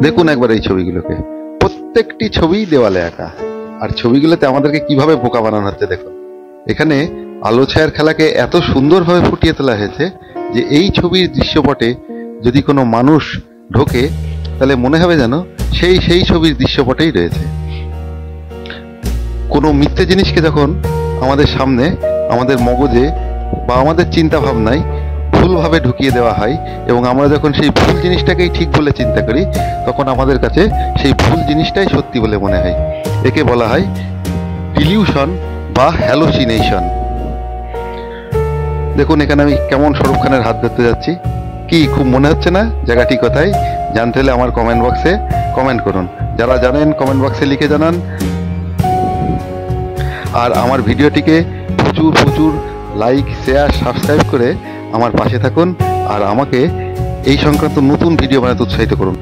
দেখুন একবার এই ছবিগুলোকে, প্রত্যেকটি ছবি দেওয়ালে আঁকা। আর ছবিগুলোতে আমাদেরকে কিভাবে বোকা বানানো হচ্ছে দেখুন। এখানে আলো ছায়ার খেলাকে এত সুন্দরভাবে ফুটিয়ে তোলা হয়েছে যে এই ছবির দৃশ্যপটে যদি কোনো মানুষ ঢোকে তাহলে মনে হবে যেন সেই ছবির দৃশ্যপটেই রয়েছে। কোনো মিথ্যে জিনিসকে যখন আমাদের সামনে, আমাদের মগজে বা আমাদের চিন্তা ভাবনায় ভুলভাবে ঢুকিয়ে দেওয়া হয় এবং আমরা যখন সেই ভুল জিনিসটাকেই ঠিক বলে চিন্তা করি, তখন আমাদের কাছে সেই ভুল জিনিসটাই সত্যি বলে মনে হয়। একে বলা হয় ডিলিউশন বা হ্যালোসিনেশন। দেখুন এখানে আমি কেমন শাহরুখ খানের হাত ধরতে যাচ্ছি। কি খুব মনে হচ্ছে না জায়গাটি কোথায়? জানতে হলে আমার কমেন্ট বক্সে কমেন্ট করুন। যারা জানেন কমেন্ট বক্সে লিখে জানান। আর আমার ভিডিওটিকে প্রচুর প্রচুর লাইক, শেয়ার, সাবস্ক্রাইব করে আমার পাশে থাকুন আর আমাকে এই সংক্রান্ত নতুন ভিডিও বানাতে উৎসাহিত করুন।